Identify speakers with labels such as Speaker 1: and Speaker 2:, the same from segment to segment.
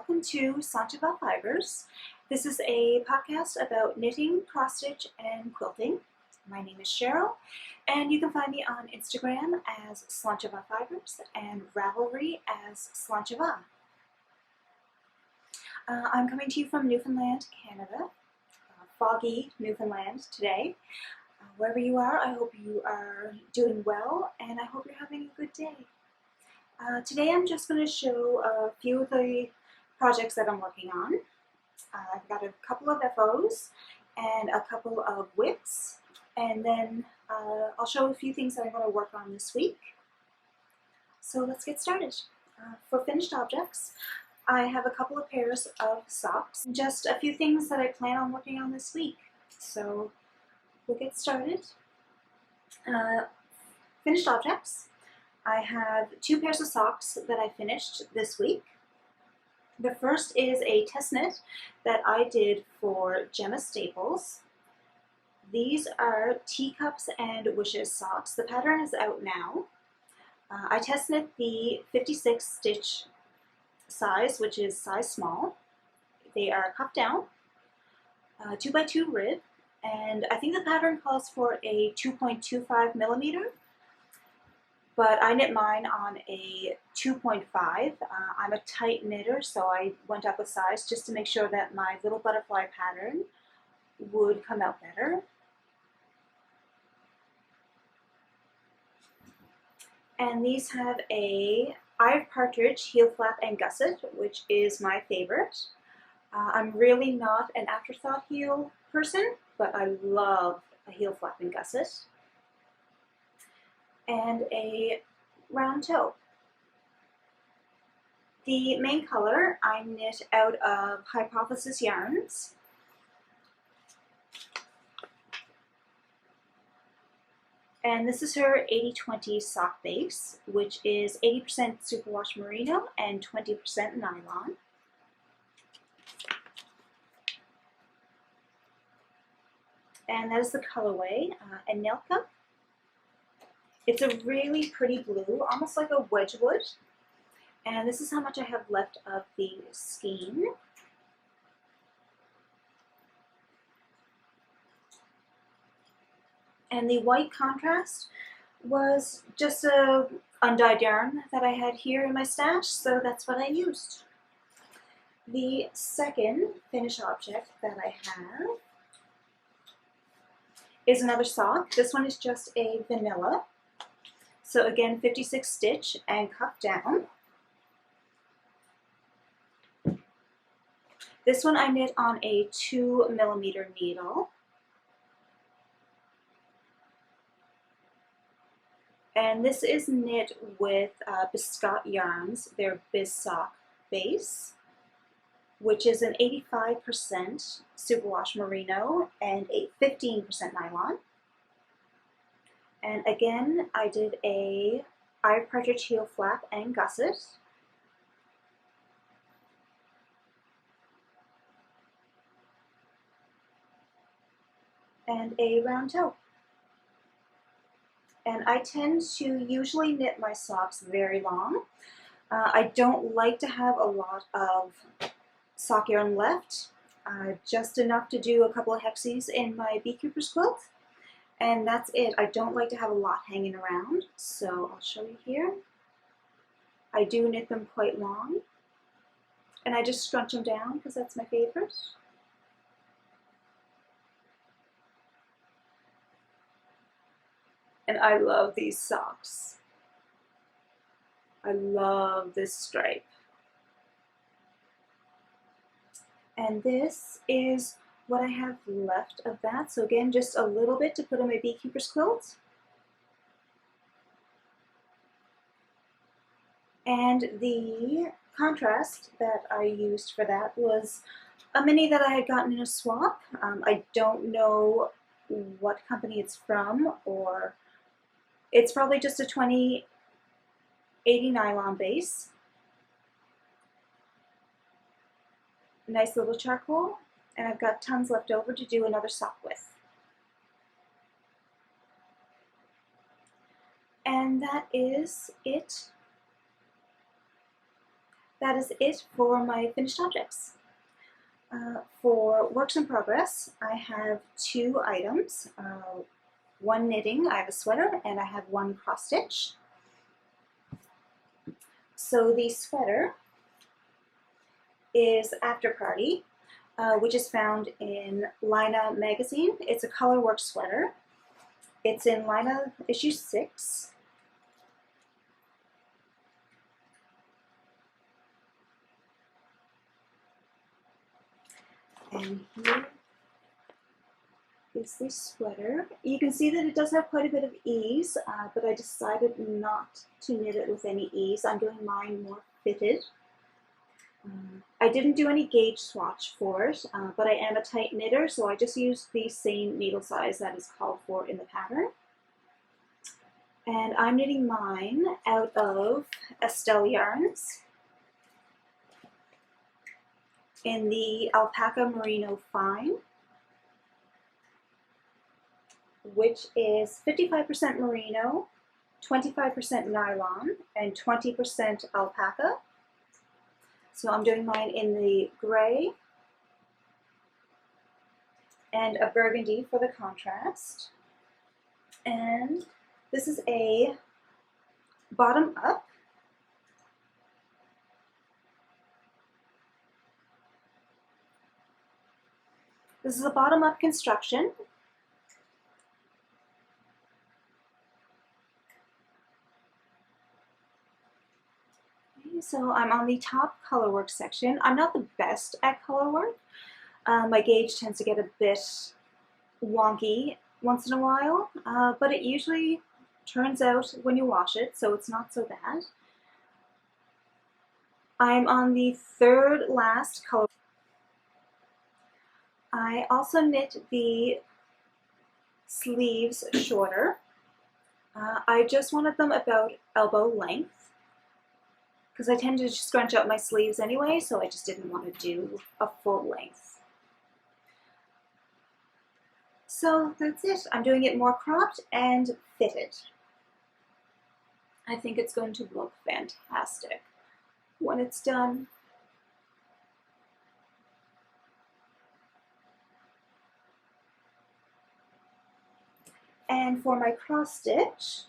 Speaker 1: welcome to Slainte Fibres. This is a podcast about knitting, cross-stitch, and quilting. My name is Cheryl, and you can find me on Instagram as Slainte Fibres and Ravelry as Slainte. I'm coming to you from Newfoundland, Canada, foggy Newfoundland today. Wherever you are, I hope you are doing well, and I hope you're having a good day. Today I'm just going to show a few of the projects that I'm working on. I've got a couple of FOs and a couple of whips, and then I'll show a few things that I'm going to work on this week. So let's get started. For finished objects, I have a couple of pairs of socks, just a few things that I plan on working on this week. So we'll get started. Finished objects. I have two pairs of socks that I finished this week. The first is a test knit that I did for Gemma Staples. These are Teacups and Wishes socks. The pattern is out now. I test knit the 56 stitch size, which is size small. They are cuffed down, 2x2 rib, and I think the pattern calls for a 2.25 millimeter. But I knit mine on a 2.5. I'm a tight knitter, so I went up a size just to make sure that my little butterfly pattern would come out better. And these have a partridge, heel flap, and gusset, which is my favorite. I'm really not an afterthought heel person, but I love a heel flap and gusset. And a round toe. The main color I knit out of Hypothesis yarns. And this is her 80-20 sock base, which is 80% superwash merino and 20% nylon. And that is the colorway, Anielka. It's a really pretty blue, almost like a Wedgwood. And this is how much I have left of the skein. And the white contrast was just a undyed yarn that I had here in my stash, so that's what I used. The second finished object that I have is another sock. This one is just a vanilla. So again, 56 stitch and cuffed down. This one I knit on a 2 millimeter needle. And this is knit with Biscotte Yarns, their Bis-Sock base, which is an 85% superwash merino and a 15% nylon. And again, I did a partridge heel flap and gusset. And a round toe. And I tend to usually knit my socks very long. I don't like to have a lot of sock yarn left, just enough to do a couple of hexies in my beekeeper's quilt. And that's it. I don't like to have a lot hanging around, so I'll show you here. I do knit them quite long, and I just scrunch them down because that's my favorite. And I love these socks. I love this stripe. And this is what I have left of that. So again, just a little bit to put on my beekeeper's quilt. And the contrast that I used for that was a mini that I had gotten in a swap. I don't know what company it's from, or it's probably just a 20-80 nylon base. Nice little charcoal. And I've got tons left over to do another sock with. And that is it. that is it for my finished objects. For works in progress, I have 2 items. One knitting, I have a sweater, and I have 1 cross stitch. So the sweater is After Party, which is found in Laine No magazine. It's a colorwork sweater. It's in Laine No issue 6. And here is the sweater. You can see that it does have quite a bit of ease, but I decided not to knit it with any ease. I'm doing mine more fitted. I didn't do any gauge swatch for it, but I am a tight knitter, so I just used the same needle size that is called for in the pattern. And I'm knitting mine out of Estelle yarns in the Alpaca Merino Fine, which is 55% merino, 25% nylon, and 20% alpaca. So I'm doing mine in the gray and a burgundy for the contrast. And this is a bottom up. This is a bottom up construction. So I'm on the top colorwork section. I'm not the best at colorwork. My gauge tends to get a bit wonky once in a while, but it usually turns out when you wash it, so it's not so bad. I'm on the 3rd last color. I also knit the sleeves shorter. I just wanted them about elbow length, because I tend to scrunch out my sleeves anyway, so I just didn't want to do a full length. So that's it. I'm doing it more cropped and fitted. I think it's going to look fantastic when it's done. And for my cross stitch,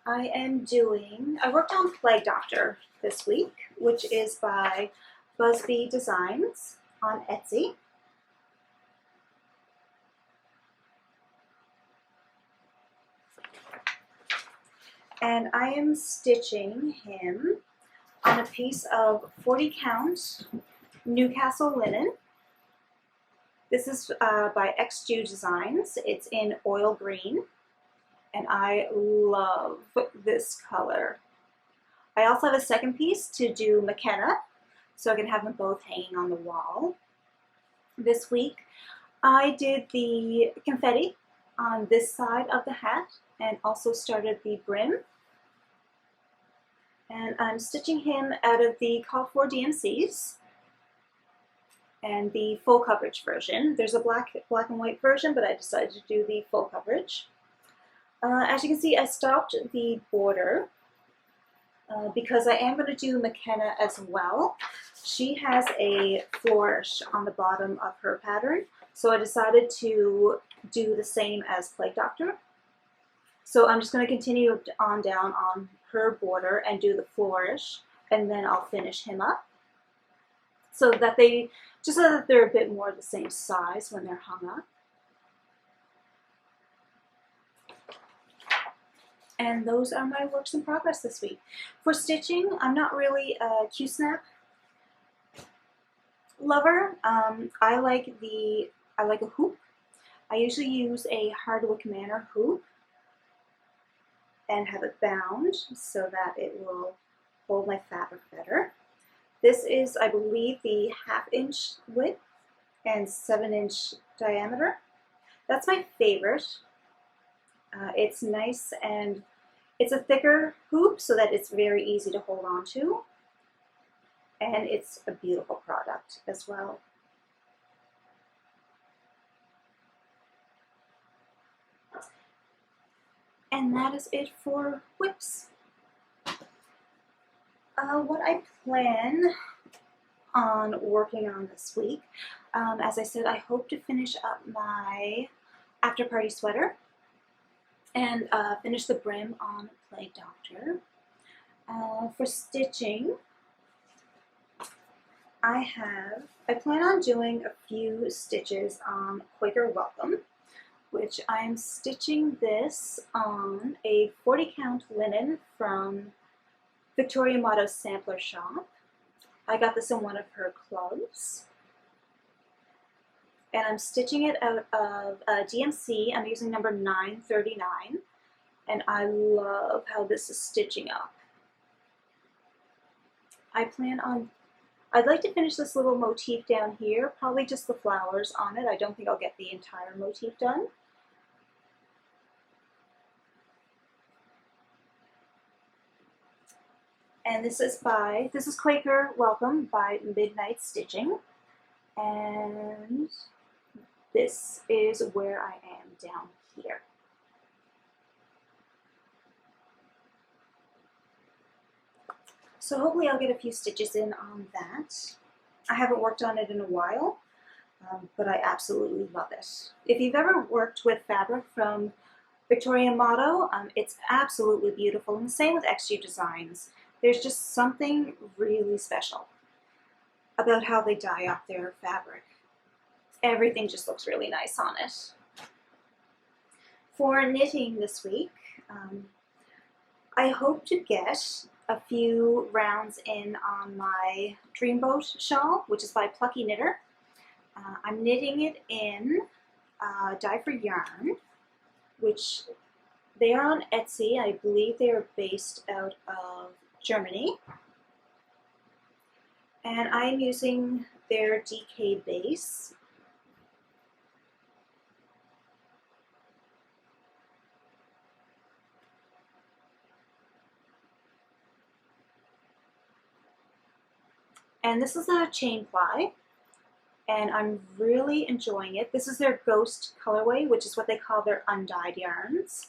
Speaker 1: I worked on Plague Doctor this week, which is by Busby Designs on Etsy. And I am stitching him on a piece of 40 count Newcastle linen. This is by XJU Designs. It's in oil green, and I love this color. I also have a second piece to do McKenna, so I can have them both hanging on the wall. This week I did the confetti on this side of the hat and also started the brim. And I'm stitching him out of the called for DMCs and the full coverage version. There's a black and white version, but I decided to do the full coverage. As you can see, I stopped the border because I am going to do McKenna as well. She has a flourish on the bottom of her pattern, so I decided to do the same as Plague Doctor. So I'm just going to continue on down on her border and do the flourish, and then I'll finish him up so that they're a bit more the same size when they're hung up. And those are my works in progress this week. For stitching, I'm not really a Q-snap lover. I like a hoop. I usually use a Hardwick Manor hoop and have it bound so that it will hold my fabric better. This is, I believe, the 1/2 inch width and 7 inch diameter. That's my favorite. It's nice and it's a thicker hoop so that it's very easy to hold on to. And it's a beautiful product as well. And that is it for whips. What I plan on working on this week, as I said, I hope to finish up my after party sweater and finish the brim on Plague Doctor. For stitching, I plan on doing a few stitches on Quaker Welcome, which I'm stitching this on a 40 count linen from Victoria Motto's sampler shop. I got this in one of her clubs. And I'm stitching it out of DMC. I'm using number 939. And I love how this is stitching up. I'd like to finish this little motif down here, probably just the flowers on it. I don't think I'll get the entire motif done. And this is Quaker Welcome by Midnight Stitching. And this is where I am down here. So hopefully I'll get a few stitches in on that. I haven't worked on it in a while, but I absolutely love it. If you've ever worked with fabric from Victoria Motto, it's absolutely beautiful, and the same with XU Designs. There's just something really special about how they dye up their fabric. Everything just looks really nice on it. For knitting this week, I hope to get a few rounds in on my Dreamboat shawl, which is by Plucky Knitter. I'm knitting it in Dye for Yarn, which they are on Etsy. I believe they are based out of Germany. And I'm using their DK base. And this is a chain ply, and I'm really enjoying it. This is their Ghost colorway, which is what they call their undyed yarns.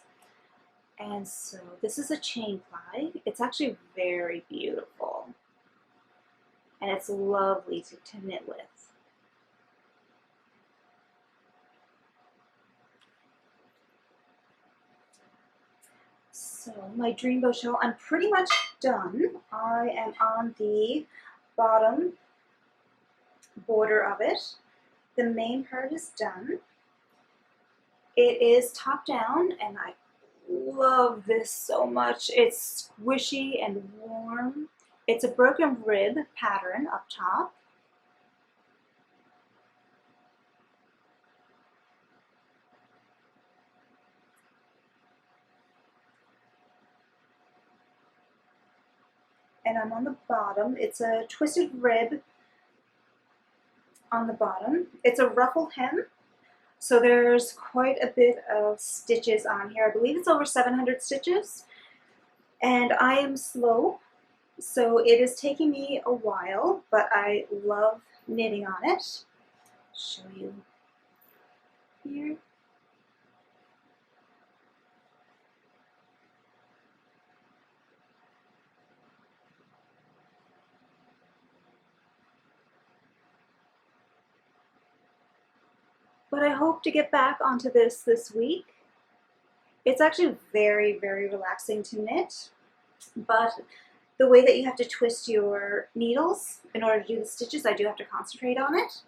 Speaker 1: And so this is a chain ply. It's actually very beautiful. And it's lovely to knit with. So my Dreamboat shawl, I'm pretty much done. I am on the bottom border of it. The main part is done. It is top down, and I love this so much. It's squishy and warm. It's a broken rib pattern up top. And I'm on the bottom. It's a twisted rib on the bottom. It's a ruffled hem, so there's quite a bit of stitches on here. I believe it's over 700 stitches, and I am slow, so it is taking me a while, but I love knitting on it. Show you here. But I hope to get back onto this week. It's actually very, very relaxing to knit, but the way that you have to twist your needles in order to do the stitches, I do have to concentrate on it.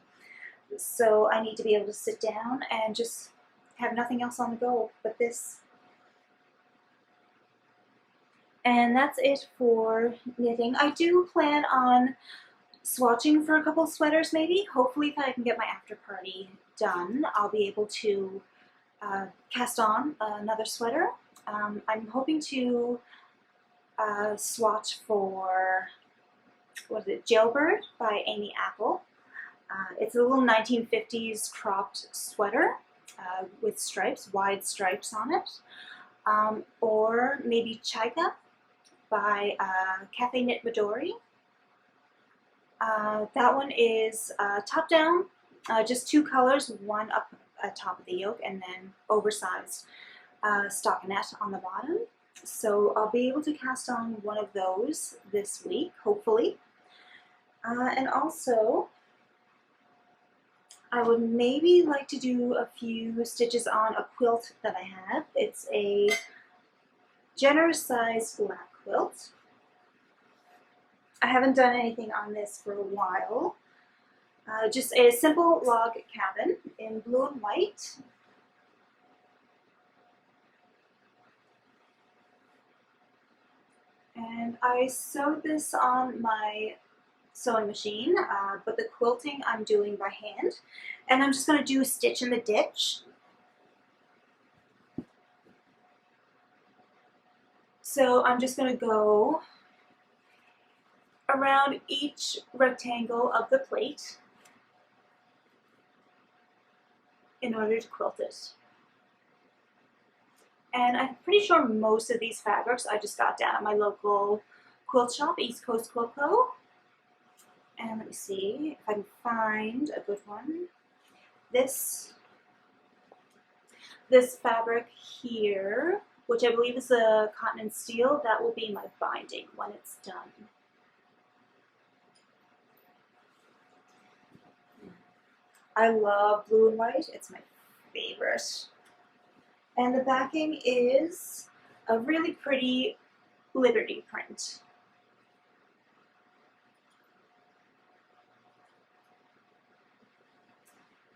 Speaker 1: So I need to be able to sit down and just have nothing else on the go but this. And that's it for knitting. I do plan on swatching for a couple sweaters maybe. Hopefully if I can get my after party done, I'll be able to cast on another sweater. I'm hoping to swatch for, what is it, Jailbird by Amy Apple. It's a little 1950s cropped sweater with stripes, wide stripes on it. Or maybe Chaika by Cafe Knit Midori. That one is top down, just two colors, one up at top of the yoke and then oversized stockinette on the bottom. So I'll be able to cast on one of those this week, hopefully. And also, I would maybe like to do a few stitches on a quilt that I have. It's a generous sized black quilt. I haven't done anything on this for a while. Just a simple log cabin in blue and white. And I sewed this on my sewing machine, but the quilting I'm doing by hand. And I'm just going to do a stitch in the ditch. So I'm just going to go around each rectangle of the plate in order to quilt it. And I'm pretty sure most of these fabrics I just got down at my local quilt shop, East Coast Quilt Co. And let me see if I can find a good one. This fabric here, which I believe is a cotton and steel, that will be my binding when it's done. I love blue and white. It's my favorite. And the backing is a really pretty Liberty print.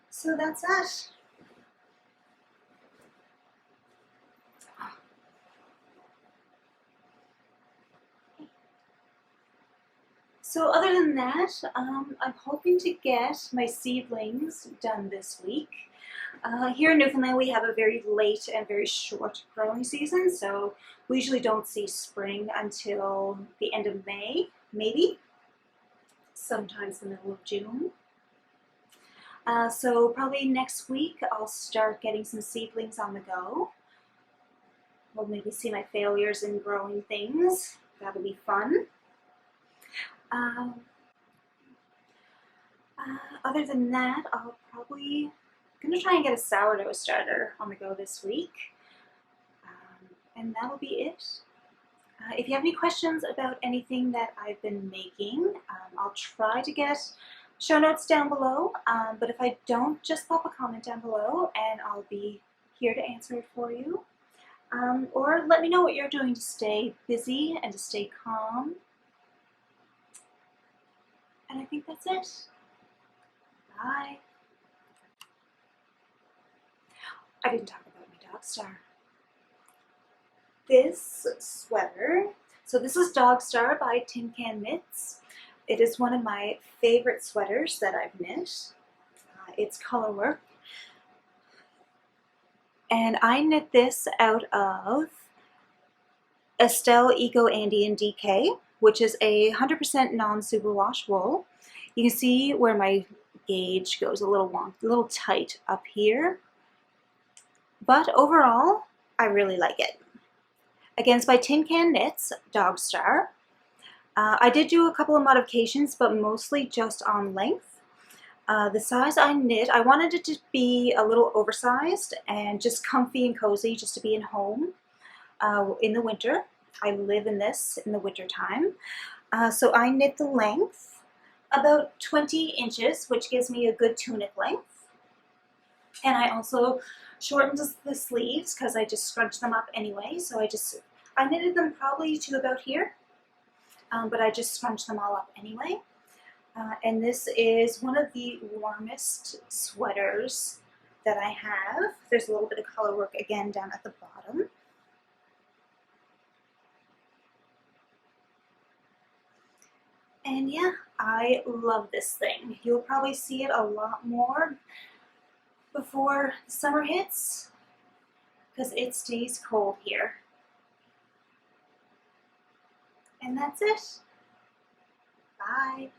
Speaker 1: So that's that. So other than that, I'm hoping to get my seedlings done this week. Here in Newfoundland we have a very late and very short growing season, so we usually don't see spring until the end of May, maybe, sometimes the middle of June. So probably next week I'll start getting some seedlings on the go. We'll maybe see my failures in growing things. That'll be fun. Other than that, I'll probably gonna try and get a sourdough starter on the go this week, and that'll be it. If you have any questions about anything that I've been making, I'll try to get show notes down below, but if I don't, just pop a comment down below and I'll be here to answer it for you. Or let me know what you're doing to stay busy and to stay calm. And I think that's it. Bye. I didn't talk about my Dog Star. This sweater, so this is Dog Star by Tin Can Knits. It is one of my favorite sweaters that I've knit. It's color work. And I knit this out of Estelle Eco Andean DK, which is a 100% non-superwash wool. You can see where my gauge goes a little tight up here. But overall, I really like it. Again, it's by Tin Can Knits, Dog Star. I did do a couple of modifications, but mostly just on length. The size I knit, I wanted it to be a little oversized and just comfy and cozy, just to be in home in the winter. I live in this in the winter time. So I knit the length about 20 inches, which gives me a good tunic length. And I also shortened the sleeves because I just scrunched them up anyway. So I knitted them probably to about here. But I just scrunched them all up anyway. And this is one of the warmest sweaters that I have. There's a little bit of color work again down at the bottom. And yeah, I love this thing. You'll probably see it a lot more before summer hits because it stays cold here. And that's it. Bye.